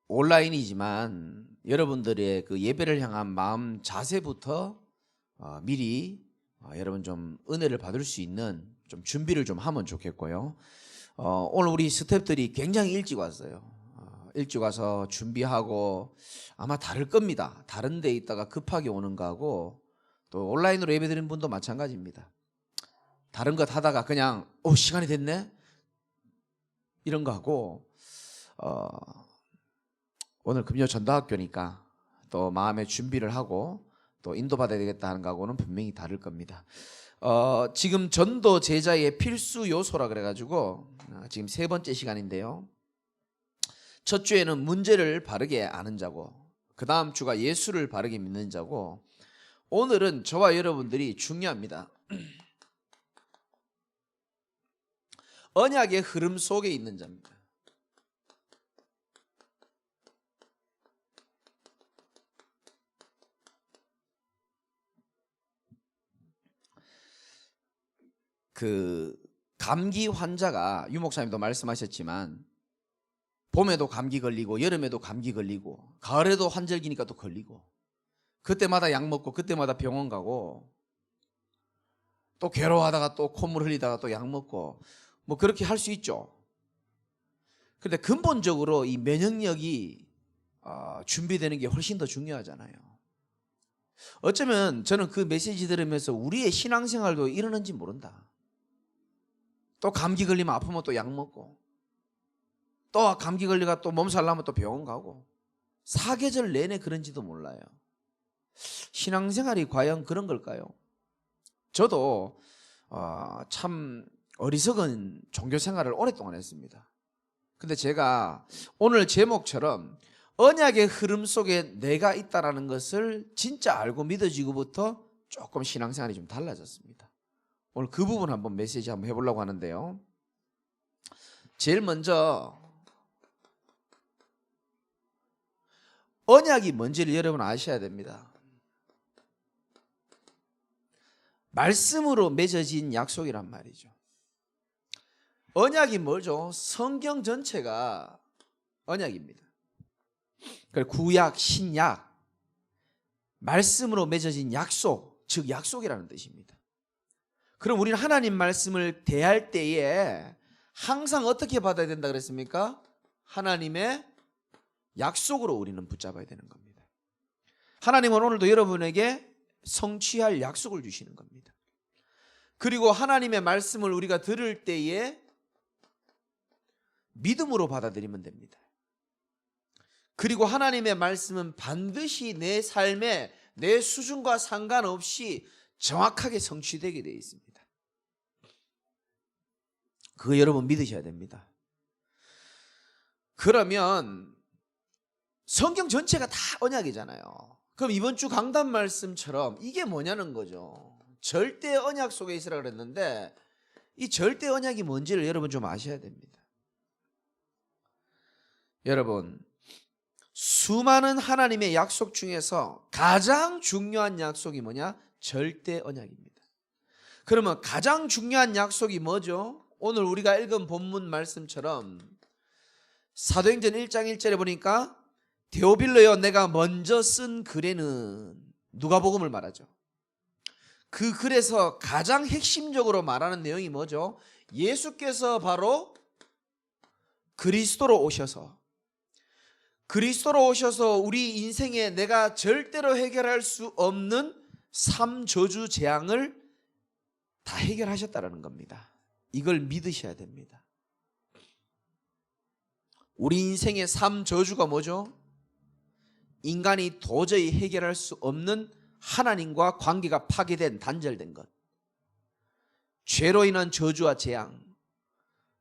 온라인이지만 여러분들의 그 예배를 향한 마음 자세부터 미리 여러분 좀 은혜를 받을 수 있는 좀 준비를 좀 하면 좋겠고요. 오늘 우리 스태프들이 굉장히 일찍 왔어요. 일찍 와서 준비하고 아마 다를 겁니다. 다른 데 있다가 급하게 오는 거하고 또 온라인으로 예배 드리는 분도 마찬가지입니다. 다른 것 하다가 그냥 시간이 됐네? 이런 거 하고 오늘 금요 전도학교니까 또 마음의 준비를 하고 또 인도받아야 되겠다 하는 거하고는 분명히 다를 겁니다. 지금 전도 제자의 필수 요소라 그래가지고 지금 3번째 시간인데요. 첫 주에는 문제를 바르게 아는 자고, 그 다음 주가 예수를 바르게 믿는 자고, 오늘은 저와 여러분들이 중요합니다. 언약의 흐름 속에 있는 자입니다. 그 감기 환자가 유 목사님도 말씀하셨지만 봄에도 감기 걸리고 여름에도 감기 걸리고 가을에도 환절기니까 또 걸리고 그때마다 약 먹고 그때마다 병원 가고 또 괴로워하다가 또 콧물 흘리다가 또 약 먹고 뭐 그렇게 할 수 있죠. 그런데 근본적으로 이 면역력이 준비되는 게 훨씬 더 중요하잖아요. 어쩌면 저는 그 메시지 들으면서 우리의 신앙생활도 이러는지 모른다. 또 감기 걸리면 아프면 또 약 먹고 또 감기 걸리가 또 몸살 나면 또 병원 가고 사계절 내내 그런지도 몰라요. 신앙생활이 과연 그런 걸까요? 저도 참 어리석은 종교생활을 오랫동안 했습니다. 근데 제가 오늘 제목처럼 언약의 흐름 속에 내가 있다는 것을 진짜 알고 믿어지고부터 조금 신앙생활이 좀 달라졌습니다. 오늘 그 부분 한번 메시지 한번 해보려고 하는데요. 제일 먼저 언약이 뭔지를 여러분 아셔야 됩니다. 말씀으로 맺어진 약속이란 말이죠. 언약이 뭐죠? 성경 전체가 언약입니다. 구약, 신약, 말씀으로 맺어진 약속, 즉 약속이라는 뜻입니다. 그럼 우리는 하나님 말씀을 대할 때에 항상 어떻게 받아야 된다 그랬습니까? 하나님의 약속으로 우리는 붙잡아야 되는 겁니다. 하나님은 오늘도 여러분에게 성취할 약속을 주시는 겁니다. 그리고 하나님의 말씀을 우리가 들을 때에 믿음으로 받아들이면 됩니다. 그리고 하나님의 말씀은 반드시 내 삶에 내 수준과 상관없이 정확하게 성취되게 되어 있습니다. 그거 여러분 믿으셔야 됩니다. 그러면 성경 전체가 다 언약이잖아요. 그럼 이번 주 강단 말씀처럼 이게 뭐냐는 거죠. 절대 언약 속에 있으라 그랬는데 이 절대 언약이 뭔지를 여러분 좀 아셔야 됩니다. 여러분, 수많은 하나님의 약속 중에서 가장 중요한 약속이 뭐냐? 절대 언약입니다. 그러면 가장 중요한 약속이 뭐죠? 오늘 우리가 읽은 본문 말씀처럼 사도행전 1장 1절에 보니까 데오빌로여 내가 먼저 쓴 글에는 누가복음을 말하죠. 그 글에서 가장 핵심적으로 말하는 내용이 뭐죠? 예수께서 바로 그리스도로 오셔서 우리 인생에 내가 절대로 해결할 수 없는 3저주 재앙을 다 해결하셨다는 겁니다. 이걸 믿으셔야 됩니다. 우리 인생의 3저주가 뭐죠? 인간이 도저히 해결할 수 없는 하나님과 관계가 파괴된, 단절된 것, 죄로 인한 저주와 재앙,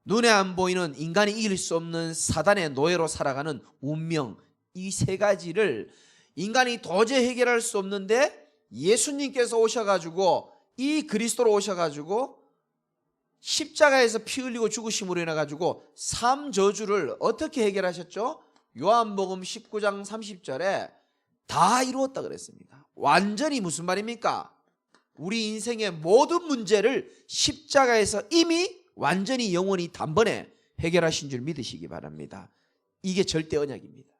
눈에 안 보이는 인간이 이길 수 없는 사단의 노예로 살아가는 운명, 이 3가지를 인간이 도저히 해결할 수 없는데 예수님께서 오셔가지고 이 그리스도로 오셔가지고 십자가에서 피 흘리고 죽으심으로 인해가지고 3저주를 어떻게 해결하셨죠? 요한복음 19장 30절에 다 이루었다 그랬습니다. 완전히 무슨 말입니까? 우리 인생의 모든 문제를 십자가에서 이미 완전히 영원히 단번에 해결하신 줄 믿으시기 바랍니다. 이게 절대 언약입니다.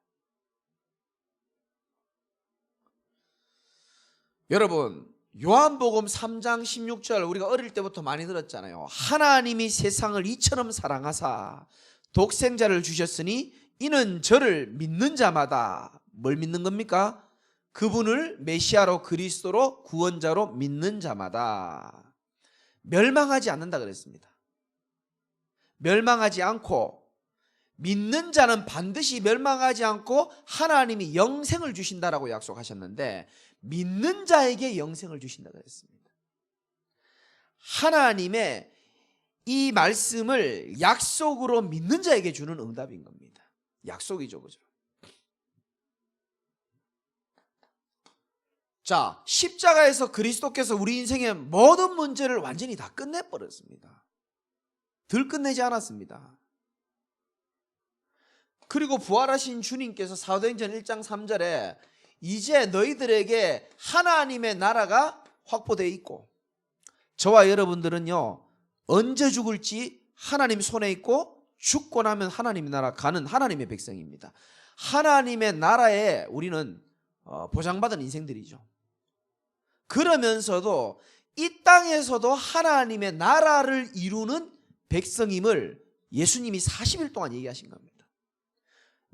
여러분, 요한복음 3장 16절 우리가 어릴 때부터 많이 들었잖아요. 하나님이 세상을 이처럼 사랑하사 독생자를 주셨으니 이는 저를 믿는 자마다 뭘 믿는 겁니까? 그분을 메시아로 그리스도로 구원자로 믿는 자마다 멸망하지 않는다 그랬습니다. 멸망하지 않고, 믿는 자는 반드시 멸망하지 않고 하나님이 영생을 주신다라고 약속하셨는데 믿는 자에게 영생을 주신다고 했습니다. 하나님의 이 말씀을 약속으로 믿는 자에게 주는 응답인 겁니다. 약속이죠, 그죠? 자, 십자가에서 그리스도께서 우리 인생의 모든 문제를 완전히 다 끝내버렸습니다. 덜 끝내지 않았습니다. 그리고 부활하신 주님께서 사도행전 1장 3절에 이제 너희들에게 하나님의 나라가 확보되어 있고 저와 여러분들은요 언제 죽을지 하나님 손에 있고 죽고 나면 하나님의 나라 가는 하나님의 백성입니다. 하나님의 나라에 우리는 보장받은 인생들이죠. 그러면서도 이 땅에서도 하나님의 나라를 이루는 백성임을 예수님이 40일 동안 얘기하신 겁니다.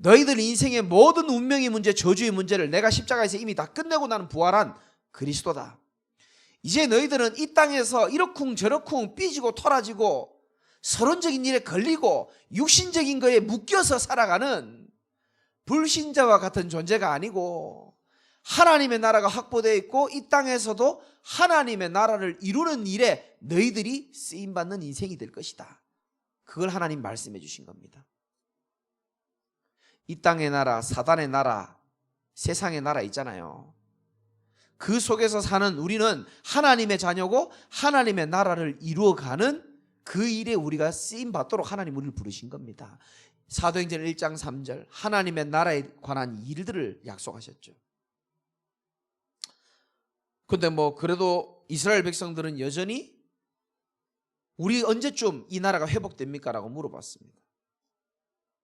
너희들 인생의 모든 운명의 문제, 저주의 문제를 내가 십자가에서 이미 다 끝내고 나는 부활한 그리스도다. 이제 너희들은 이 땅에서 이러쿵저러쿵 삐지고 토라지고 서론적인 일에 걸리고 육신적인 거에 묶여서 살아가는 불신자와 같은 존재가 아니고 하나님의 나라가 확보되어 있고 이 땅에서도 하나님의 나라를 이루는 일에 너희들이 쓰임받는 인생이 될 것이다. 그걸 하나님 말씀해 주신 겁니다. 이 땅의 나라, 사단의 나라, 세상의 나라 있잖아요. 그 속에서 사는 우리는 하나님의 자녀고 하나님의 나라를 이루어가는 그 일에 우리가 쓰임받도록 하나님 우리를 부르신 겁니다. 사도행전 1장 3절 하나님의 나라에 관한 일들을 약속하셨죠. 근데 그래도 이스라엘 백성들은 여전히 우리 언제쯤 이 나라가 회복됩니까? 라고 물어봤습니다.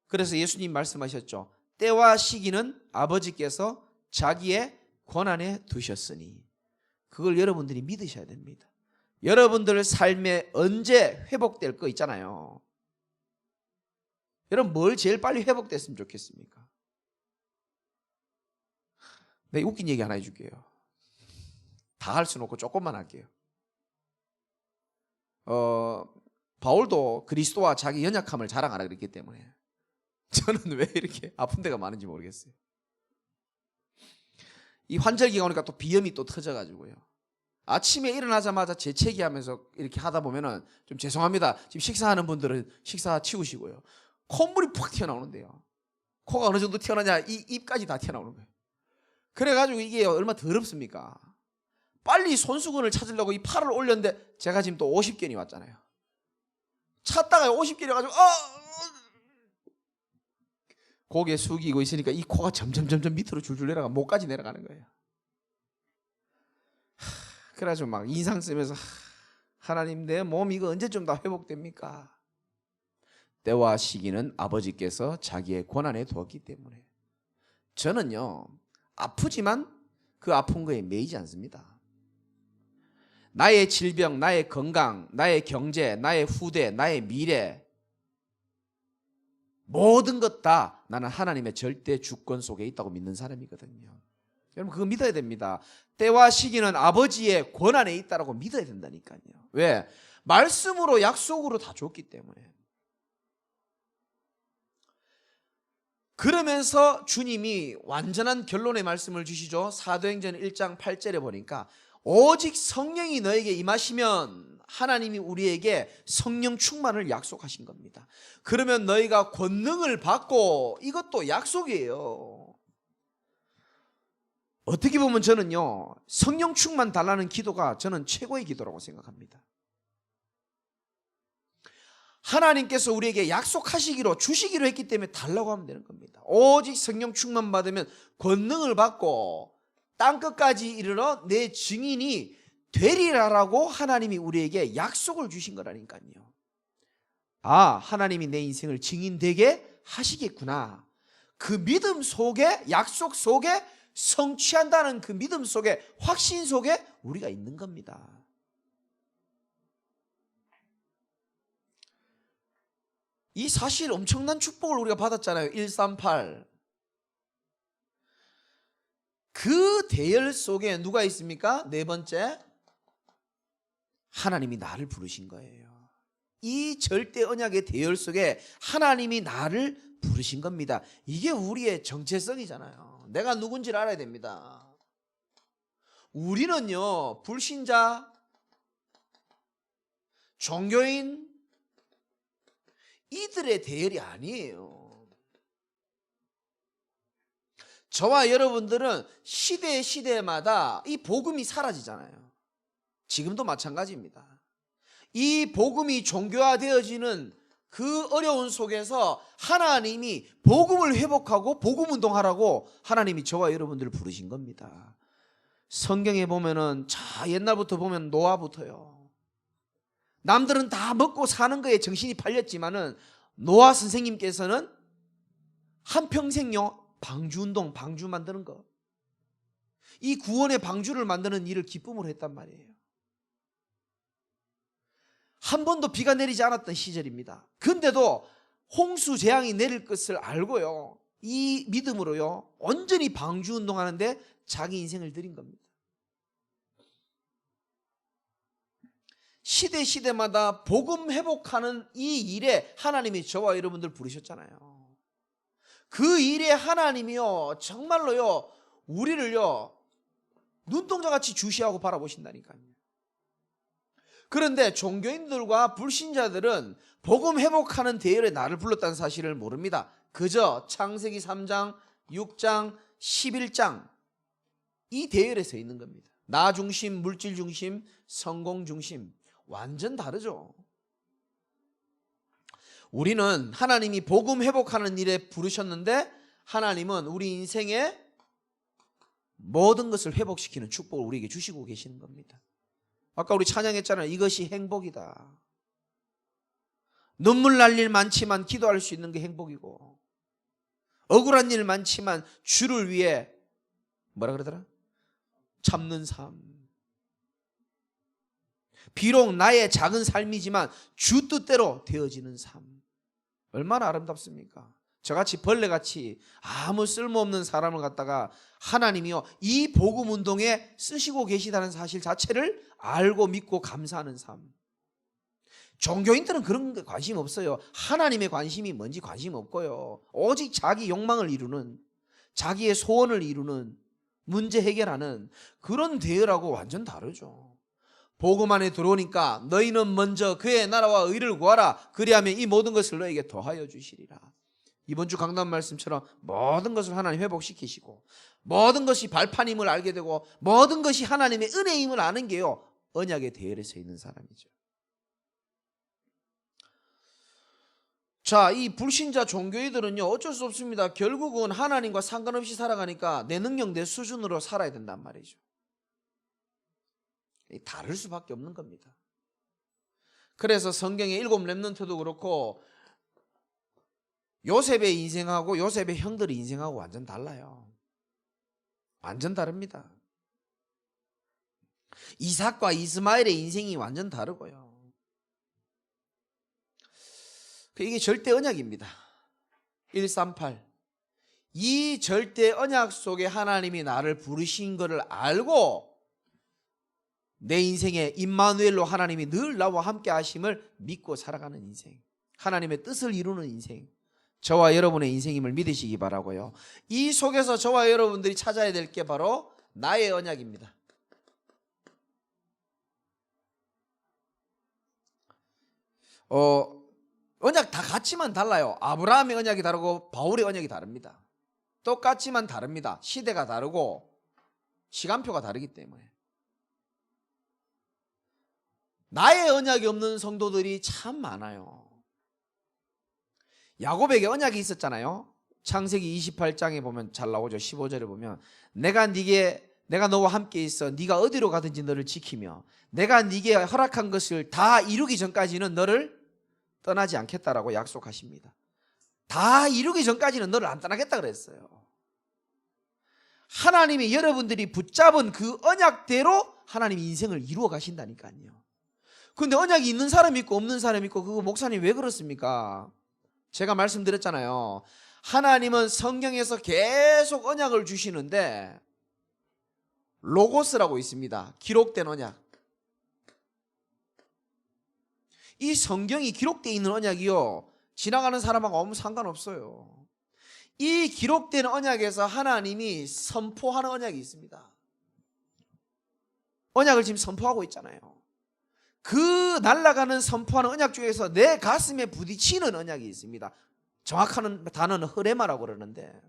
그래서 예수님 말씀하셨죠. 때와 시기는 아버지께서 자기의 권한에 두셨으니 그걸 여러분들이 믿으셔야 됩니다. 여러분들 삶에 언제 회복될 거 있잖아요. 여러분 뭘 제일 빨리 회복됐으면 좋겠습니까? 내가 웃긴 얘기 하나 해줄게요. 다 할 수는 없고 조금만 할게요. 바울도 그리스도와 자기 연약함을 자랑하라 그랬기 때문에 저는 왜 이렇게 아픈 데가 많은지 모르겠어요. 이 환절기가 오니까 또 비염이 또 터져가지고요. 아침에 일어나자마자 재채기하면서 이렇게 하다 보면은 좀 죄송합니다. 지금 식사하는 분들은 식사 치우시고요. 콧물이 푹 튀어나오는데요. 코가 어느 정도 튀어나오냐 이 입까지 다 튀어나오는 거예요. 그래가지고 이게 얼마나 더럽습니까? 빨리 손수건을 찾으려고 이 팔을 올렸는데 제가 지금 또 50견이 왔잖아요. 찾다가 50견이 와가지고 고개 숙이고 있으니까 이 코가 점점 밑으로 줄줄 내려가 목까지 내려가는 거예요. 그래가지고 막 인상 쓰면서 하나님 내 몸 이거 언제쯤 다 회복됩니까? 때와 시기는 아버지께서 자기의 권한에 두었기 때문에 저는요 아프지만 그 아픈 거에 매이지 않습니다. 나의 질병, 나의 건강, 나의 경제, 나의 후대, 나의 미래 모든 것 다 나는 하나님의 절대 주권 속에 있다고 믿는 사람이거든요. 여러분 그거 믿어야 됩니다. 때와 시기는 아버지의 권한에 있다고 믿어야 된다니까요. 왜? 말씀으로 약속으로 다 줬기 때문에. 그러면서 주님이 완전한 결론의 말씀을 주시죠. 사도행전 1장 8절에 보니까 오직 성령이 너에게 임하시면 하나님이 우리에게 성령 충만을 약속하신 겁니다. 그러면 너희가 권능을 받고 이것도 약속이에요. 어떻게 보면 저는요 성령 충만 달라는 기도가 저는 최고의 기도라고 생각합니다. 하나님께서 우리에게 약속하시기로 주시기로 했기 때문에 달라고 하면 되는 겁니다. 오직 성령 충만 받으면 권능을 받고 땅끝까지 이르러 내 증인이 되리라라고 하나님이 우리에게 약속을 주신 거라니까요. 아, 하나님이 내 인생을 증인되게 하시겠구나. 그 믿음 속에, 약속 속에 성취한다는 그 믿음 속에, 확신 속에 우리가 있는 겁니다. 이 사실 엄청난 축복을 우리가 받았잖아요. 138. 그 대열 속에 누가 있습니까? 네 번째, 하나님이 나를 부르신 거예요. 이 절대 언약의 대열 속에 하나님이 나를 부르신 겁니다. 이게 우리의 정체성이잖아요. 내가 누군지를 알아야 됩니다. 우리는요, 불신자, 종교인, 이들의 대열이 아니에요. 저와 여러분들은 시대마다 이 복음이 사라지잖아요. 지금도 마찬가지입니다. 이 복음이 종교화되어지는 그 어려운 속에서 하나님이 복음을 회복하고 복음 운동하라고 하나님이 저와 여러분들을 부르신 겁니다. 성경에 보면은 옛날부터 보면 노아부터요. 남들은 다 먹고 사는 거에 정신이 팔렸지만은 노아 선생님께서는 한평생요 방주운동, 방주 만드는 거, 이 구원의 방주를 만드는 일을 기쁨으로 했단 말이에요. 한 번도 비가 내리지 않았던 시절입니다. 근데도 홍수 재앙이 내릴 것을 알고요, 이 믿음으로요 온전히 방주 운동하는데 자기 인생을 드린 겁니다. 시대마다 복음 회복하는 이 일에 하나님이 저와 여러분들 부르셨잖아요. 그 일에 하나님이요 정말로요 우리를요 눈동자같이 주시하고 바라보신다니까요. 그런데 종교인들과 불신자들은 복음 회복하는 대열에 나를 불렀다는 사실을 모릅니다. 그저 창세기 3장, 6장, 11장 이 대열에 서 있는 겁니다. 나 중심, 물질 중심, 성공 중심, 완전 다르죠. 우리는 하나님이 복음 회복하는 일에 부르셨는데 하나님은 우리 인생의 모든 것을 회복시키는 축복을 우리에게 주시고 계시는 겁니다. 아까 우리 찬양했잖아요. 이것이 행복이다. 눈물 날 일 많지만 기도할 수 있는 게 행복이고, 억울한 일 많지만 주를 위해 뭐라 그러더라? 참는 삶. 비록 나의 작은 삶이지만 주 뜻대로 되어지는 삶. 얼마나 아름답습니까? 저같이 벌레같이 아무 쓸모없는 사람을 갖다가 하나님이요 이 복음 운동에 쓰시고 계시다는 사실 자체를 알고 믿고 감사하는 삶. 종교인들은 그런 게 관심 없어요. 하나님의 관심이 뭔지 관심 없고요, 오직 자기 욕망을 이루는, 자기의 소원을 이루는, 문제 해결하는 그런 대열하고 완전 다르죠. 복음 안에 들어오니까 너희는 먼저 그의 나라와 의를 구하라, 그리하면 이 모든 것을 너에게 더하여 주시리라. 이번 주 강단 말씀처럼 모든 것을 하나님 회복시키시고, 모든 것이 발판임을 알게 되고, 모든 것이 하나님의 은혜임을 아는 게요 언약의 대열에 서 있는 사람이죠. 자, 이 불신자 종교인들은요 어쩔 수 없습니다. 결국은 하나님과 상관없이 살아가니까 내 능력, 내 수준으로 살아야 된단 말이죠. 다를 수밖에 없는 겁니다. 그래서 성경의 7 렘넌트도 그렇고 요셉의 인생하고 요셉의 형들의 인생하고 완전 달라요. 완전 다릅니다. 이삭과 이스마엘의 인생이 완전 다르고요. 이게 절대 언약입니다. 138. 이 절대 언약 속에 하나님이 나를 부르신 것을 알고 내 인생에 임마누엘로 하나님이 늘 나와 함께 하심을 믿고 살아가는 인생, 하나님의 뜻을 이루는 인생, 저와 여러분의 인생임을 믿으시기 바라고요. 이 속에서 저와 여러분들이 찾아야 될 게 바로 나의 언약입니다. 언약 다 같지만 달라요. 아브라함의 언약이 다르고 바울의 언약이 다릅니다. 똑같지만 다릅니다. 시대가 다르고 시간표가 다르기 때문에. 나의 언약이 없는 성도들이 참 많아요. 야곱에게 언약이 있었잖아요. 창세기 28장에 보면 잘 나오죠. 15절에 보면 내가 너와 함께 있어 네가 어디로 가든지 너를 지키며 내가 네게 허락한 것을 다 이루기 전까지는 너를 떠나지 않겠다라고 약속하십니다. 다 이루기 전까지는 너를 안 떠나겠다 그랬어요. 하나님이 여러분들이 붙잡은 그 언약대로 하나님이 인생을 이루어 가신다니까요. 근데 언약이 있는 사람이 있고 없는 사람이 있고, 그거 목사님 왜 그렇습니까? 제가 말씀드렸잖아요. 하나님은 성경에서 계속 언약을 주시는데 로고스라고 있습니다. 기록된 언약. 이 성경이 기록되어 있는 언약이요, 지나가는 사람하고 아무 상관없어요. 이 기록된 언약에서 하나님이 선포하는 언약이 있습니다. 언약을 지금 선포하고 있잖아요. 그 날아가는 선포하는 언약 중에서 내 가슴에 부딪히는 언약이 있습니다. 정확한 단어는 흐레마라고 그러는데,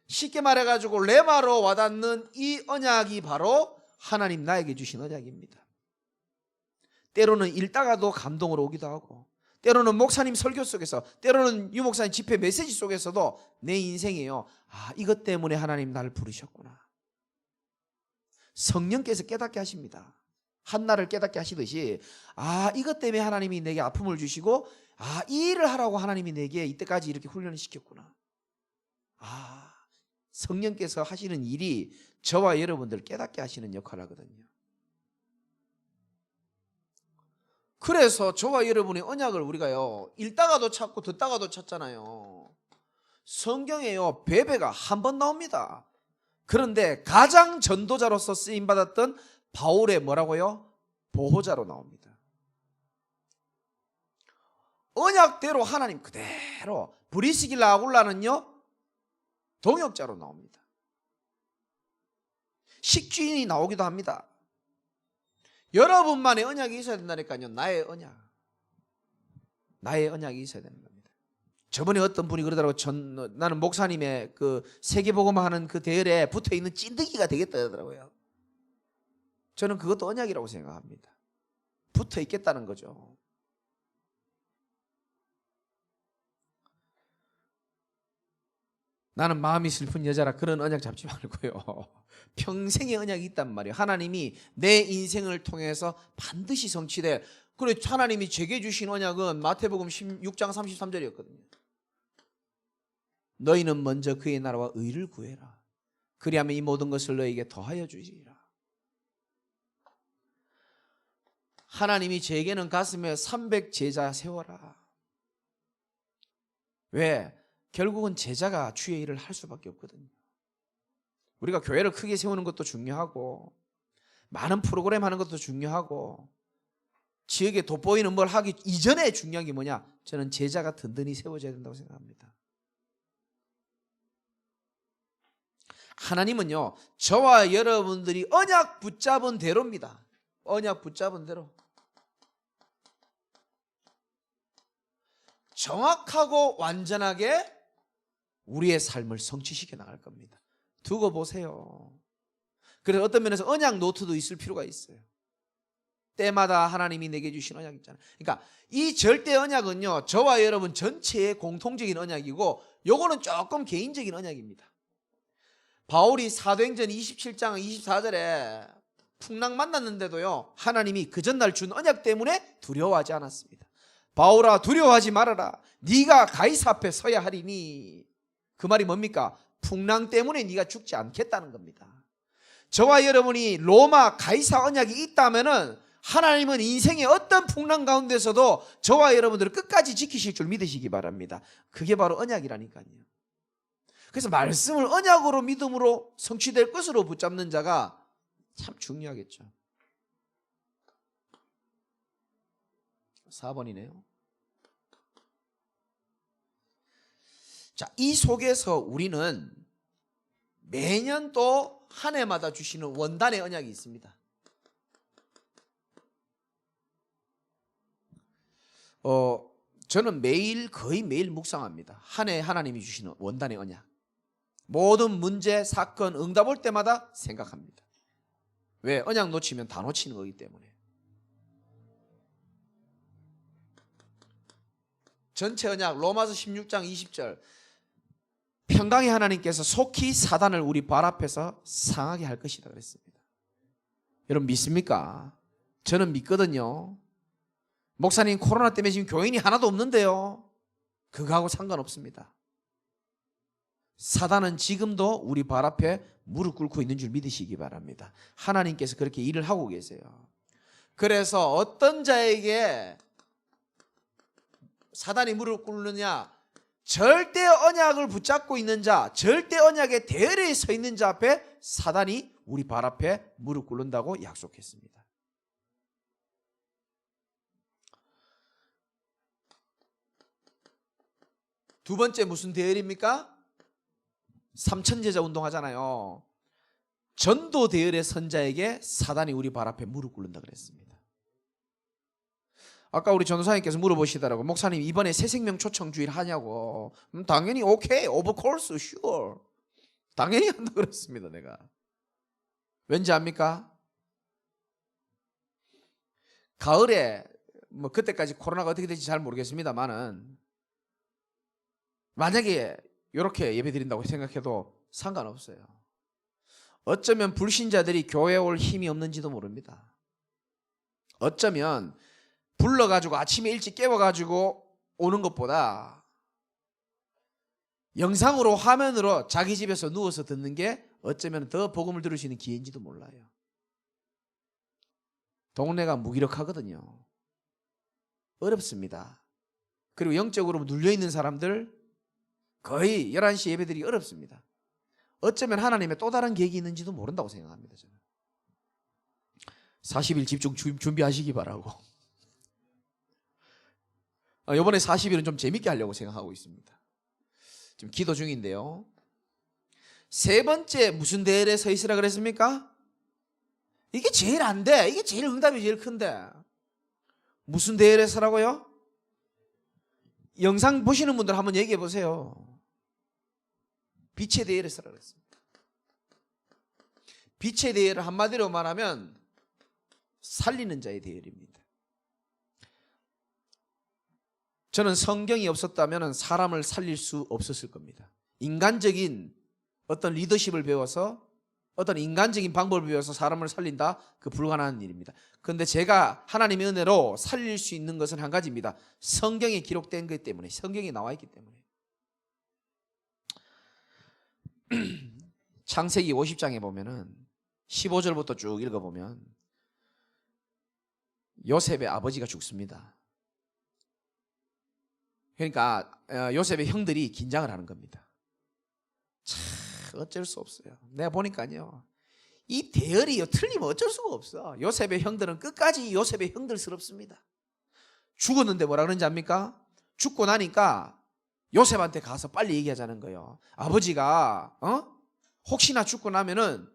쉽게 말해가지고 레마로 와닿는 이 언약이 바로 하나님 나에게 주신 언약입니다. 때로는 읽다가도 감동으로 오기도 하고, 때로는 목사님 설교 속에서, 때로는 유 목사님 집회 메시지 속에서도 내 인생이에요, 아, 이것 때문에 하나님 나를 부르셨구나. 성령께서 깨닫게 하십니다. 한나를 깨닫게 하시듯이, 아, 이것 때문에 하나님이 내게 아픔을 주시고, 아, 이 일을 하라고 하나님이 내게 이때까지 이렇게 훈련을 시켰구나. 아, 성령께서 하시는 일이 저와 여러분들 깨닫게 하시는 역할을 하거든요. 그래서 저와 여러분의 언약을 우리가요, 읽다가도 찾고 듣다가도 찾잖아요. 성경에요, 베베가 한 번 나옵니다. 그런데 가장 전도자로서 쓰임받았던 바울의 뭐라고요? 보호자로 나옵니다. 언약대로 하나님 그대로. 브리스길라 아굴라는요, 동역자로 나옵니다. 식주인이 나오기도 합니다. 여러분만의 언약이 있어야 된다니까요. 나의 언약. 나의 언약이 있어야 되는 겁니다. 저번에 어떤 분이 그러더라고요. 나는 목사님의 그 세계복음하는 그 대열에 붙어있는 찐득이가 되겠다 하더라고요. 저는 그것도 언약이라고 생각합니다. 붙어있겠다는 거죠. 나는 마음이 슬픈 여자라 그런 언약 잡지 말고요. 평생의 언약이 있단 말이에요. 하나님이 내 인생을 통해서 반드시 성취될. 그래, 하나님이 제게 주신 언약은 마태복음 16장 33절이었거든요. 너희는 먼저 그의 나라와 의를 구해라. 그리하면 이 모든 것을 너희에게 더하여 주시리라. 하나님이 제게는 가슴에 300제자 세워라. 왜? 결국은 제자가 주의 일을 할 수밖에 없거든요. 우리가 교회를 크게 세우는 것도 중요하고, 많은 프로그램 하는 것도 중요하고, 지역에 돋보이는 뭘 하기 이전에 중요한 게 뭐냐? 저는 제자가 든든히 세워져야 된다고 생각합니다. 하나님은요, 저와 여러분들이 언약 붙잡은 대로입니다. 언약 붙잡은 대로. 정확하고 완전하게 우리의 삶을 성취시켜 나갈 겁니다. 두고 보세요. 그래서 어떤 면에서 언약 노트도 있을 필요가 있어요. 때마다 하나님이 내게 주신 언약 있잖아요. 그러니까 이 절대 언약은요, 저와 여러분 전체의 공통적인 언약이고, 요거는 조금 개인적인 언약입니다. 바울이 사도행전 27장 24절에 풍랑 만났는데도요, 하나님이 그 전날 준 언약 때문에 두려워하지 않았습니다. 바울아, 두려워하지 말아라. 네가 가이사 앞에 서야 하리니. 그 말이 뭡니까? 풍랑 때문에 네가 죽지 않겠다는 겁니다. 저와 여러분이 로마 가이사 언약이 있다면은 하나님은 인생의 어떤 풍랑 가운데서도 저와 여러분들을 끝까지 지키실 줄 믿으시기 바랍니다. 그게 바로 언약이라니까요. 그래서 말씀을 언약으로 믿음으로 성취될 것으로 붙잡는 자가 참 중요하겠죠. 4번이네요. 자, 이 속에서 우리는 매년 또 한 해마다 주시는 원단의 언약이 있습니다. 저는 거의 매일 묵상합니다. 한 해 하나님이 주시는 원단의 언약. 모든 문제, 사건, 응답 올 때마다 생각합니다. 왜? 언약 놓치면 다 놓치는 거기 때문에. 전체 언약 로마서 16장 20절. 평강의 하나님께서 속히 사단을 우리 발 앞에서 상하게 할 것이다 그랬습니다. 여러분 믿습니까? 저는 믿거든요. 목사님, 코로나 때문에 지금 교인이 하나도 없는데요. 그거하고 상관없습니다. 사단은 지금도 우리 발 앞에 무릎 꿇고 있는 줄 믿으시기 바랍니다. 하나님께서 그렇게 일을 하고 계세요. 그래서 어떤 자에게 사단이 무릎 꿇느냐? 절대 언약을 붙잡고 있는 자, 절대 언약의 대열에 서 있는 자 앞에 사단이 우리 발 앞에 무릎 꿇는다고 약속했습니다. 두 번째 무슨 대열입니까? 삼천제자 운동하잖아요. 전도 대열의 선자에게 사단이 우리 발 앞에 무릎 꿇는다 그랬습니다. 아까 우리 전도사님께서 물어보시더라고. 목사님 이번에 새생명 초청 주일 하냐고. 당연히 오케이, of course, sure. 당연히 한다 그랬습니다. 내가. 왠지 압니까? 가을에 뭐 그때까지 코로나가 어떻게 될지 잘 모르겠습니다만은 만약에 이렇게 예배 드린다고 생각해도 상관없어요. 어쩌면 불신자들이 교회에 올 힘이 없는지도 모릅니다. 어쩌면 불러가지고 아침에 일찍 깨워가지고 오는 것보다 영상으로 화면으로 자기 집에서 누워서 듣는 게 어쩌면 더 복음을 들을 수 있는 기회인지도 몰라요. 동네가 무기력하거든요. 어렵습니다. 그리고 영적으로 눌려있는 사람들 거의 11시 예배드리기 어렵습니다. 어쩌면 하나님의 또 다른 계획이 있는지도 모른다고 생각합니다. 저는 40일 집중 준비하시기 바라고. 이번에 40일은 좀 재밌게 하려고 생각하고 있습니다. 지금 기도 중인데요. 세 번째 무슨 대열에 서 있으라 그랬습니까? 이게 제일 안 돼. 이게 제일 응답이 제일 큰데. 무슨 대열에 서라고요? 영상 보시는 분들 한번 얘기해 보세요. 빛의 대열에 서라 그랬습니다. 빛의 대열을 한마디로 말하면 살리는 자의 대열입니다. 저는 성경이 없었다면 사람을 살릴 수 없었을 겁니다. 인간적인 어떤 리더십을 배워서 어떤 인간적인 방법을 배워서 사람을 살린다? 그 불가능한 일입니다. 그런데 제가 하나님의 은혜로 살릴 수 있는 것은 한 가지입니다. 성경에 기록된 것 때문에, 성경에 나와 있기 때문에. 창세기 50장에 보면은 15절부터 쭉 읽어보면 요셉의 아버지가 죽습니다. 그러니까 요셉의 형들이 긴장을 하는 겁니다. 참 어쩔 수 없어요. 내가 보니까요, 이 대열이요 틀리면 어쩔 수가 없어. 요셉의 형들은 끝까지 요셉의 형들스럽습니다. 죽었는데 뭐라 그러는지 압니까? 죽고 나니까 요셉한테 가서 빨리 얘기하자는 거예요. 아버지가 혹시나 죽고 나면은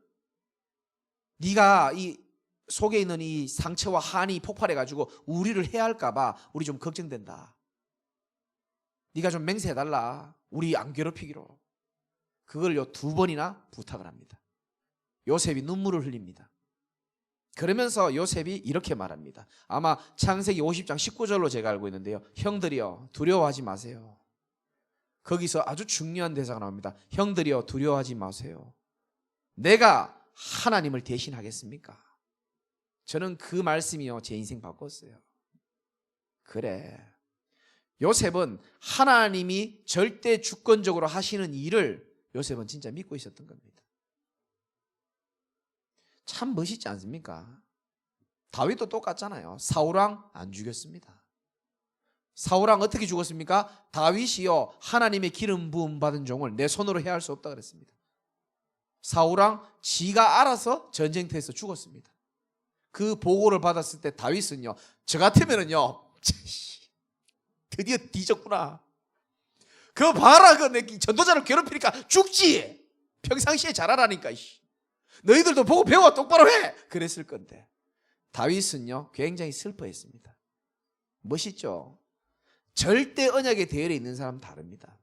네가 이 속에 있는 이 상처와 한이 폭발해가지고 우리를 해할까 봐 우리 좀 걱정된다. 네가 좀 맹세해달라. 우리 안 괴롭히기로. 그걸요 2번이나 부탁을 합니다. 요셉이 눈물을 흘립니다. 그러면서 요셉이 이렇게 말합니다. 아마 창세기 50장 19절로 제가 알고 있는데요. 형들이여 두려워하지 마세요. 거기서 아주 중요한 대사가 나옵니다. 형들이여 두려워하지 마세요. 내가 하나님을 대신하겠습니까? 저는 그 말씀이요 제 인생 바꿨어요. 그래, 요셉은 하나님이 절대 주권적으로 하시는 일을 요셉은 진짜 믿고 있었던 겁니다. 참 멋있지 않습니까? 다윗도 똑같잖아요. 사울왕 안 죽였습니다. 사울왕 어떻게 죽었습니까? 다윗이요 하나님의 기름 부음 받은 종을 내 손으로 해할 수 없다 그랬습니다. 사울왕 지가 알아서 전쟁터에서 죽었습니다. 그 보고를 받았을 때 다윗은요, 저 같으면은요, 드디어 뒤졌구나. 그거 봐라, 그 내 전도자를 괴롭히니까 죽지. 평상시에 잘하라니까. 너희들도 보고 배워, 똑바로 해. 그랬을 건데 다윗은요 굉장히 슬퍼했습니다. 멋있죠? 절대 언약의 대열에 있는 사람 다릅니다.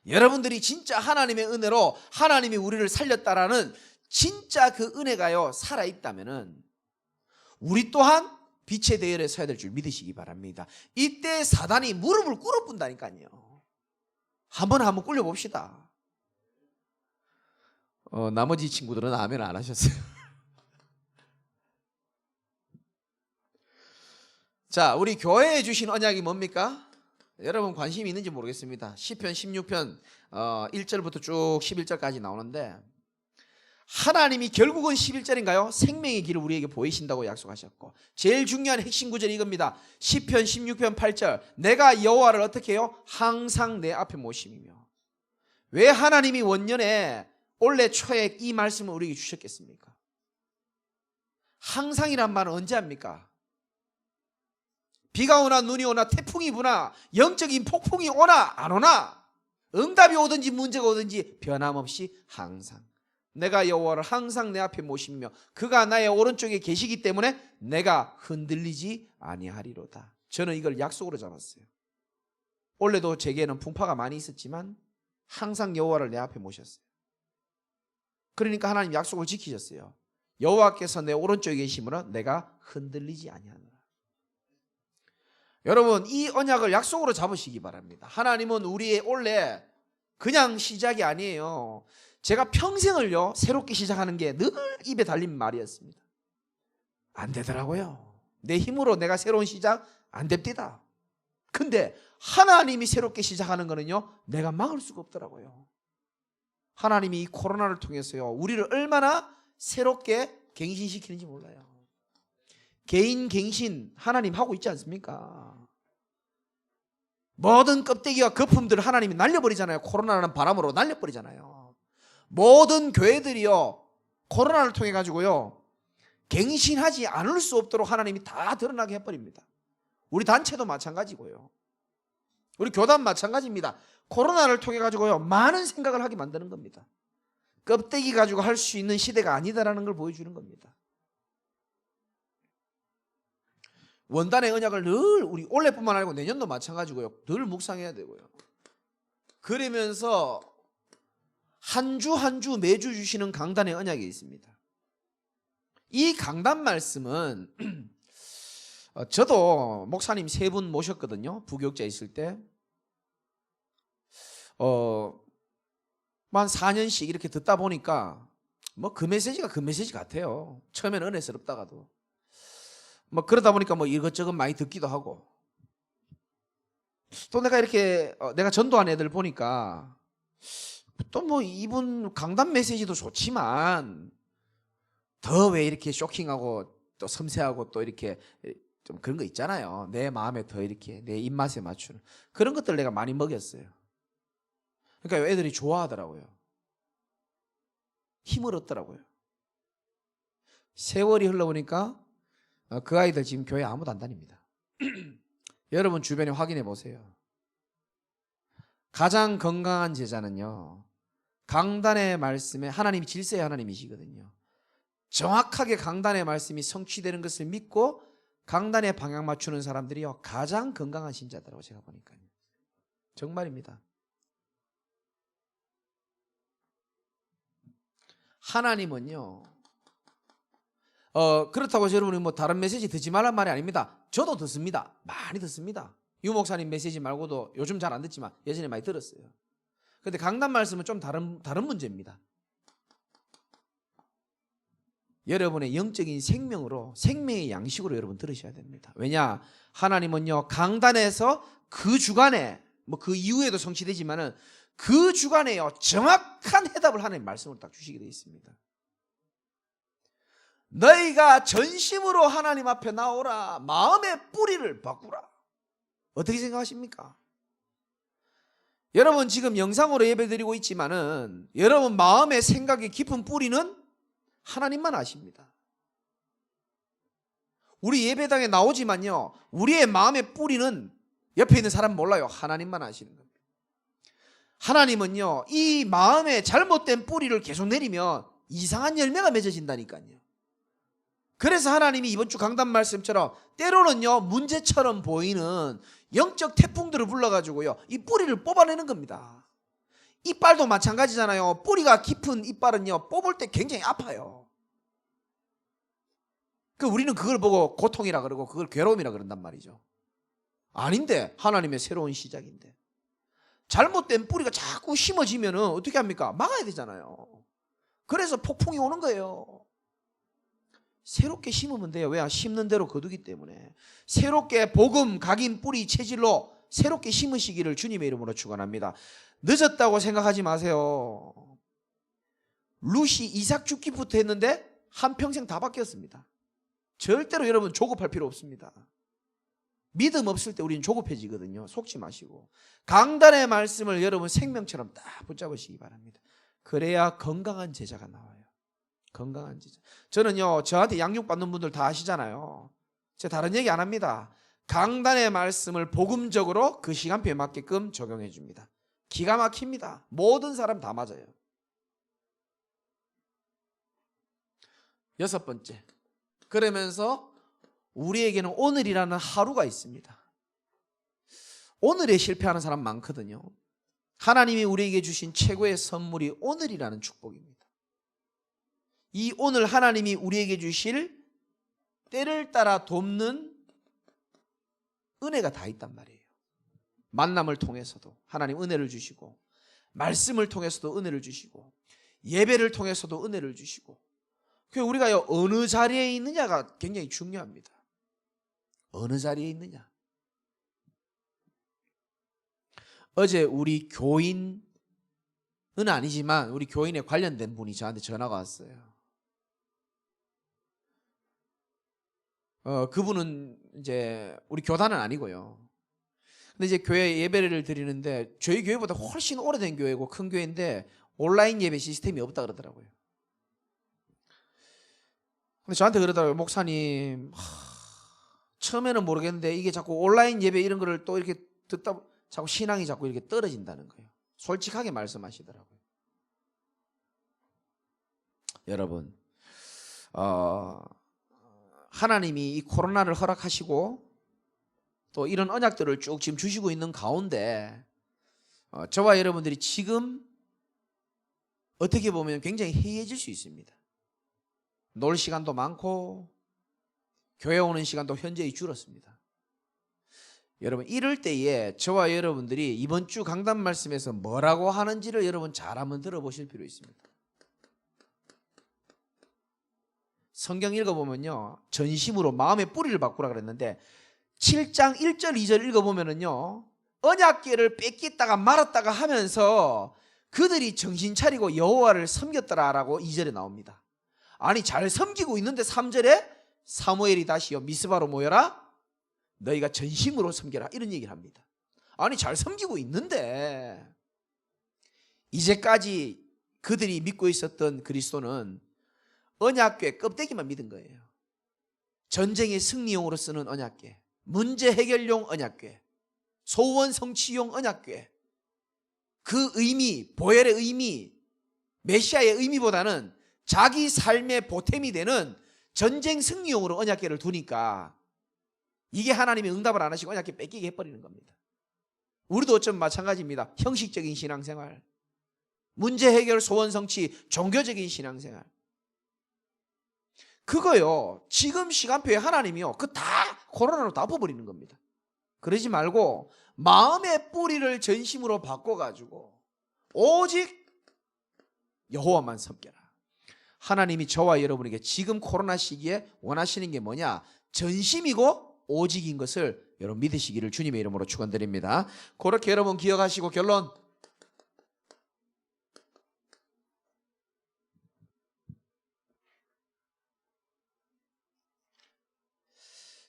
여러분들이 진짜 하나님의 은혜로 하나님이 우리를 살렸다라는 진짜 그 은혜가요 살아있다면은 우리 또한 빛의 대열에 서야 될 줄 믿으시기 바랍니다. 이때 사단이 무릎을 꿇어본다니까요. 한번 꿇려봅시다. 나머지 친구들은 아멘 안 하셨어요. 자, 우리 교회에 주신 언약이 뭡니까? 여러분 관심이 있는지 모르겠습니다. 시편 16편 1절부터 쭉 11절까지 나오는데, 하나님이 결국은 11절인가요? 생명의 길을 우리에게 보이신다고 약속하셨고, 제일 중요한 핵심 구절이 이겁니다. 시편 16편 8절, 내가 여호와를 어떻게 해요? 항상 내 앞에 모심이며. 왜 하나님이 원년에 올해 초에 이 말씀을 우리에게 주셨겠습니까? 항상이란 말은 언제 합니까? 비가 오나 눈이 오나 태풍이 부나 영적인 폭풍이 오나 안 오나, 응답이 오든지 문제가 오든지 변함없이 항상 내가 여호와를 항상 내 앞에 모시며 그가 나의 오른쪽에 계시기 때문에 내가 흔들리지 아니하리로다. 저는 이걸 약속으로 잡았어요. 올해도 제게는 풍파가 많이 있었지만 항상 여호와를 내 앞에 모셨어요. 그러니까 하나님 약속을 지키셨어요. 여호와께서 내 오른쪽에 계시므로 내가 흔들리지 아니하노라. 여러분, 이 언약을 약속으로 잡으시기 바랍니다. 하나님은 우리의 올해 그냥 시작이 아니에요. 제가 평생을요 새롭게 시작하는 게 늘 입에 달린 말이었습니다. 안 되더라고요. 내 힘으로 내가 새로운 시작 안 됩니다. 근데 하나님이 새롭게 시작하는 거는요 내가 막을 수가 없더라고요. 하나님이 이 코로나를 통해서요 우리를 얼마나 새롭게 갱신시키는지 몰라요. 개인 갱신 하나님 하고 있지 않습니까? 모든 껍데기와 거품들을 하나님이 날려버리잖아요. 코로나라는 바람으로 날려버리잖아요. 모든 교회들이요 코로나를 통해 가지고요 갱신하지 않을 수 없도록 하나님이 다 드러나게 해버립니다. 우리 단체도 마찬가지고요, 우리 교단 마찬가지입니다. 코로나를 통해 가지고요 많은 생각을 하게 만드는 겁니다. 껍데기 가지고 할 수 있는 시대가 아니다라는 걸 보여주는 겁니다. 원단의 언약을 늘 우리 올해뿐만 아니고 내년도 마찬가지고요 늘 묵상해야 되고요. 그러면서 한 주 한 주 매주 주시는 강단의 언약이 있습니다. 이 강단 말씀은 저도 목사님 3분 모셨거든요. 부교육자 있을 때 한 4년씩 이렇게 듣다 보니까 뭐 그 메시지가 그 메시지 같아요. 처음에는 은혜스럽다가도 뭐 그러다 보니까 뭐 이것저것 많이 듣기도 하고, 또 내가 이렇게 내가 전도한 애들 보니까 또 뭐 이분 강단 메시지도 좋지만 더 왜 이렇게 쇼킹하고 또 섬세하고 또 이렇게 좀 그런 거 있잖아요. 내 마음에 더 이렇게 내 입맛에 맞추는 그런 것들 내가 많이 먹였어요. 그러니까 애들이 좋아하더라고요. 힘을 얻더라고요. 세월이 흘러보니까 그 아이들 지금 교회 아무도 안 다닙니다. 여러분 주변에 확인해 보세요. 가장 건강한 제자는요 강단의 말씀에, 하나님이 질서의 하나님이시거든요. 정확하게 강단의 말씀이 성취되는 것을 믿고 강단에 방향 맞추는 사람들이요 가장 건강한 신자더라고 제가 보니까요. 정말입니다. 하나님은요 그렇다고 해서 여러분이 뭐 다른 메시지 듣지 말란 말이 아닙니다. 저도 듣습니다. 많이 듣습니다. 유 목사님 메시지 말고도 요즘 잘 안 듣지만 예전에 많이 들었어요. 그런데 강단 말씀은 좀 다른 문제입니다. 여러분의 영적인 생명으로, 생명의 양식으로 여러분 들으셔야 됩니다. 왜냐? 하나님은요 강단에서 그 주간에, 뭐 그 이후에도 성취되지만은 그 주간에요 정확한 해답을 하나님 말씀으로 딱 주시게 되어 있습니다. 너희가 전심으로 하나님 앞에 나오라. 마음의 뿌리를 바꾸라. 어떻게 생각하십니까? 여러분 지금 영상으로 예배드리고 있지만은 여러분 마음의 생각의 깊은 뿌리는 하나님만 아십니다. 우리 예배당에 나오지만요 우리의 마음의 뿌리는 옆에 있는 사람 몰라요. 하나님만 아시는 겁니다. 하나님은요 이 마음의 잘못된 뿌리를 계속 내리면 이상한 열매가 맺어진다니까요. 그래서 하나님이 이번 주 강단 말씀처럼 때로는요 문제처럼 보이는 영적 태풍들을 불러가지고요 이 뿌리를 뽑아내는 겁니다. 이빨도 마찬가지잖아요. 뿌리가 깊은 이빨은요 뽑을 때 굉장히 아파요. 우리는 그걸 보고 고통이라 그러고 그걸 괴로움이라 그런단 말이죠. 아닌데 하나님의 새로운 시작인데 잘못된 뿌리가 자꾸 심어지면 어떻게 합니까? 막아야 되잖아요. 그래서 폭풍이 오는 거예요. 새롭게 심으면 돼요. 왜? 심는 대로 거두기 때문에. 새롭게 복음, 각인, 뿌리, 체질로 새롭게 심으시기를 주님의 이름으로 축원합니다. 늦었다고 생각하지 마세요. 룻이 이삭 죽기부터 했는데 한평생 다 바뀌었습니다. 절대로 여러분 조급할 필요 없습니다. 믿음 없을 때 우리는 조급해지거든요. 속지 마시고 강단의 말씀을 여러분 생명처럼 딱 붙잡으시기 바랍니다. 그래야 건강한 제자가 나와요. 건강한 제자. 저는요, 저한테 양육받는 분들 다 아시잖아요. 제가 다른 얘기 안 합니다. 강단의 말씀을 복음적으로 그 시간표에 맞게끔 적용해 줍니다. 기가 막힙니다. 모든 사람 다 맞아요. 6번째, 그러면서 우리에게는 오늘이라는 하루가 있습니다. 오늘에 실패하는 사람 많거든요. 하나님이 우리에게 주신 최고의 선물이 오늘이라는 축복입니다. 이 오늘 하나님이 우리에게 주실 때를 따라 돕는 은혜가 다 있단 말이에요. 만남을 통해서도 하나님 은혜를 주시고, 말씀을 통해서도 은혜를 주시고, 예배를 통해서도 은혜를 주시고, 우리가 어느 자리에 있느냐가 굉장히 중요합니다. 어느 자리에 있느냐. 어제 우리 교인은 아니지만 우리 교인에 관련된 분이 저한테 전화가 왔어요. 그분은 이제 우리 교단은 아니고요. 근데 이제 교회 예배를 드리는데 저희 교회보다 훨씬 오래된 교회고 큰 교회인데 온라인 예배 시스템이 없다 그러더라고요. 근데 저한테 그러더라고요. 목사님, 처음에는 모르겠는데 이게 자꾸 온라인 예배 이런 거를 또 이렇게 듣다 자꾸 신앙이 자꾸 이렇게 떨어진다는 거예요. 솔직하게 말씀하시더라고요. 여러분, 하나님이 이 코로나를 허락하시고 또 이런 언약들을 쭉 지금 주시고 있는 가운데 저와 여러분들이 지금 어떻게 보면 굉장히 해이해질 수 있습니다. 놀 시간도 많고 교회 오는 시간도 현저히 줄었습니다. 여러분, 이럴 때에 저와 여러분들이 이번 주 강단 말씀에서 뭐라고 하는지를 여러분 잘 한번 들어보실 필요 있습니다. 성경 읽어보면요, 전심으로 마음의 뿌리를 바꾸라 그랬는데 7장 1절 2절 읽어보면요, 언약궤를 뺏겼다가 말았다가 하면서 그들이 정신 차리고 여호와를 섬겼더라라고 2절에 나옵니다. 아니, 잘 섬기고 있는데 3절에 사무엘이 다시요 미스바로 모여라, 너희가 전심으로 섬겨라, 이런 얘기를 합니다. 아니, 잘 섬기고 있는데 이제까지 그들이 믿고 있었던 그리스도는 언약궤 껍데기만 믿은 거예요. 전쟁의 승리용으로 쓰는 언약궤, 문제 해결용 언약궤, 소원 성취용 언약궤, 그 의미, 보혈의 의미, 메시아의 의미보다는 자기 삶의 보탬이 되는 전쟁 승리용으로 언약궤를 두니까 이게 하나님이 응답을 안 하시고 언약궤 뺏기게 해버리는 겁니다. 우리도 어쩌면 마찬가지입니다. 형식적인 신앙생활, 문제 해결, 소원 성취, 종교적인 신앙생활, 그거요, 지금 시간표에 하나님이요, 그 다 코로나로 다 엎어버리는 겁니다. 그러지 말고 마음의 뿌리를 전심으로 바꿔가지고 오직 여호와만 섬겨라. 하나님이 저와 여러분에게 지금 코로나 시기에 원하시는 게 뭐냐? 전심이고 오직인 것을 여러분 믿으시기를 주님의 이름으로 축원드립니다. 그렇게 여러분 기억하시고 결론,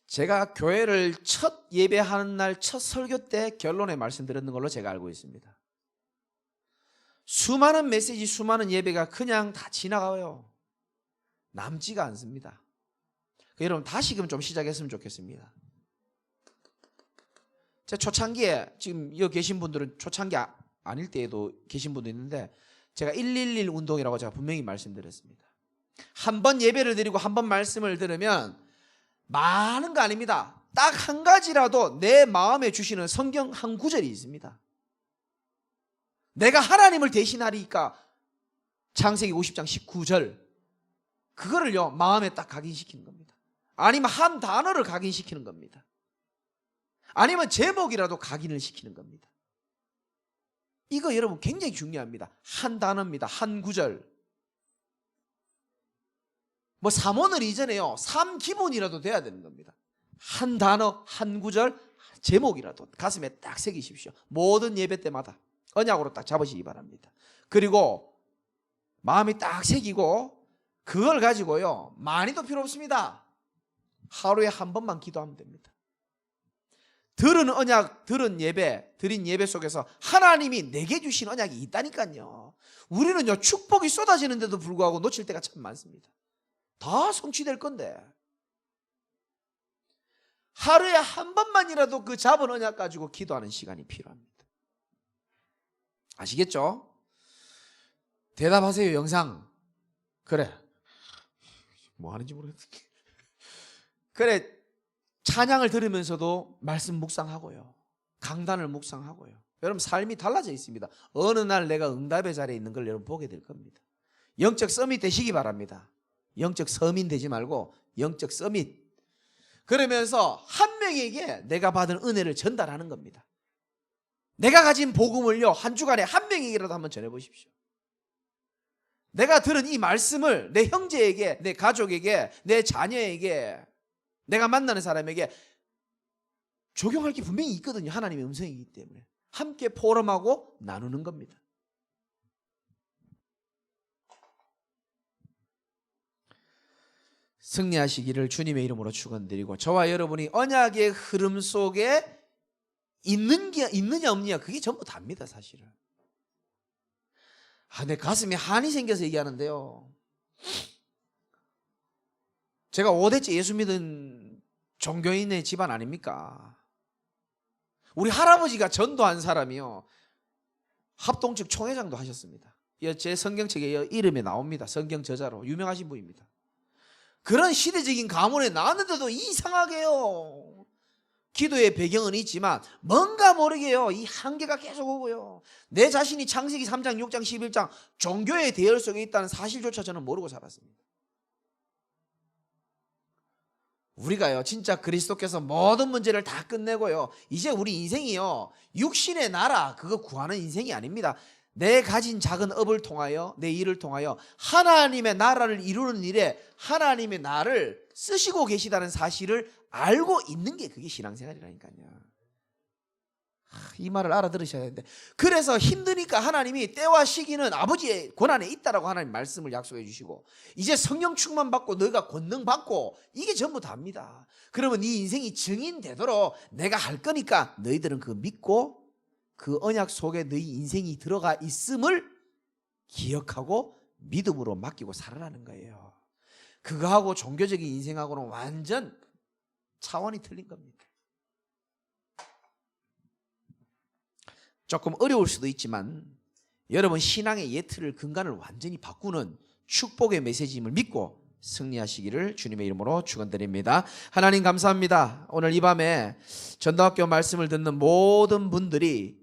제가 교회를 첫 예배하는 날 첫 설교 때 결론에 말씀드렸는 걸로 제가 알고 있습니다. 수많은 메시지, 수많은 예배가 그냥 다 지나가요. 남지가 않습니다. 여러분 다시금 좀 시작했으면 좋겠습니다. 제 초창기에, 지금 여기 계신 분들은 초창기 아닐 때에도 계신 분도 있는데 제가 111 운동이라고 제가 분명히 말씀드렸습니다. 한 번 예배를 드리고 한 번 말씀을 들으면 많은 거 아닙니다. 딱 한 가지라도 내 마음에 주시는 성경 한 구절이 있습니다. 내가 하나님을 대신하리까, 창세기 50장 19절, 그거를요 마음에 딱 각인시키는 겁니다. 아니면 한 단어를 각인시키는 겁니다. 아니면 제목이라도 각인을 시키는 겁니다. 이거 여러분 굉장히 중요합니다. 한 단어입니다. 한 구절. 뭐 3원을 이전에요 3기본이라도 돼야 되는 겁니다. 한 단어 한 구절 제목이라도 가슴에 딱 새기십시오. 모든 예배 때마다 언약으로 딱 잡으시기 바랍니다. 그리고 마음이 딱 새기고 그걸 가지고요 많이도 필요 없습니다. 하루에 한 번만 기도하면 됩니다. 들은 언약, 들은 예배, 드린 예배 속에서 하나님이 내게 주신 언약이 있다니까요. 우리는요 축복이 쏟아지는데도 불구하고 놓칠 때가 참 많습니다. 다 성취될 건데 하루에 한 번만이라도 그 잡은 언약 가지고 기도하는 시간이 필요합니다. 아시겠죠? 대답하세요. 영상. 그래 뭐 하는지 모르겠어. 그래 찬양을 들으면서도 말씀 묵상하고요 강단을 묵상하고요. 여러분 삶이 달라져 있습니다. 어느 날 내가 응답의 자리에 있는 걸 여러분 보게 될 겁니다. 영적 서밋 되시기 바랍니다. 영적 서민 되지 말고 영적 서밋. 그러면서 한 명에게 내가 받은 은혜를 전달하는 겁니다. 내가 가진 복음을요 한 주간에 한 명에게라도 한번 전해보십시오. 내가 들은 이 말씀을 내 형제에게, 내 가족에게, 내 자녀에게, 내가 만나는 사람에게 적용할 게 분명히 있거든요. 하나님의 음성이기 때문에 함께 포럼하고 나누는 겁니다. 승리하시기를 주님의 이름으로 축원드리고 저와 여러분이 언약의 흐름 속에 있느냐 없느냐 그게 전부 답니다. 사실은 내 가슴에 한이 생겨서 얘기하는데요. 제가 5대째 예수 믿은 종교인의 집안 아닙니까? 우리 할아버지가 전도한 사람이요 합동 측 총회장도 하셨습니다. 제 성경책에 이름에 나옵니다. 성경 저자로 유명하신 분입니다. 그런 시대적인 가문에 나왔는데도 이상하게요 기도의 배경은 있지만 뭔가 모르게요 이 한계가 계속 오고요 내 자신이 창세기 3장 6장 11장 종교의 대열 속에 있다는 사실조차 저는 모르고 살았습니다. 우리가요 진짜 그리스도께서 모든 문제를 다 끝내고요 이제 우리 인생이요 육신의 나라 그거 구하는 인생이 아닙니다. 내 가진 작은 업을 통하여 내 일을 통하여 하나님의 나라를 이루는 일에 하나님의 나를 쓰시고 계시다는 사실을 알고 있는 게 그게 신앙생활이라니까요. 이 말을 알아들으셔야 되는데 그래서 힘드니까 하나님이 때와 시기는 아버지의 권한에 있다라고 하나님 말씀을 약속해 주시고 이제 성령 충만 받고 너희가 권능 받고 이게 전부 답니다. 그러면 네 인생이 증인되도록 내가 할 거니까 너희들은 그거 믿고 그 언약 속에 너희 인생이 들어가 있음을 기억하고 믿음으로 맡기고 살아라는 거예요. 그거하고 종교적인 인생하고는 완전 차원이 틀린 겁니다. 조금 어려울 수도 있지만 여러분 신앙의 예틀을 근간을 완전히 바꾸는 축복의 메시지임을 믿고 승리하시기를 주님의 이름으로 축원드립니다. 하나님 감사합니다. 오늘 이 밤에 전도학교 말씀을 듣는 모든 분들이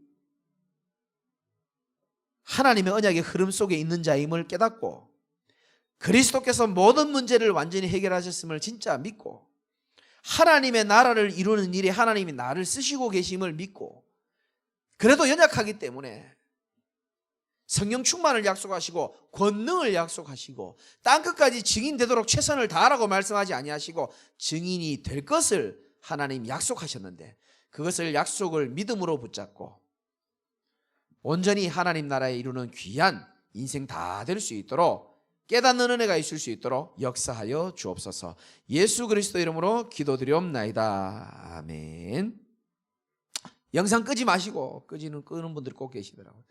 하나님의 언약의 흐름 속에 있는 자임을 깨닫고 그리스도께서 모든 문제를 완전히 해결하셨음을 진짜 믿고 하나님의 나라를 이루는 일에 하나님이 나를 쓰시고 계심을 믿고 그래도 연약하기 때문에 성령 충만을 약속하시고 권능을 약속하시고 땅끝까지 증인되도록 최선을 다하라고 말씀하지 아니하시고 증인이 될 것을 하나님 약속하셨는데 그것을 약속을 믿음으로 붙잡고 온전히 하나님 나라에 이루는 귀한 인생 다 될 수 있도록 깨닫는 은혜가 있을 수 있도록 역사하여 주옵소서. 예수 그리스도 이름으로 기도드리옵나이다. 아멘. 영상 끄지 마시고 끄는 분들이 꼭 계시더라고요.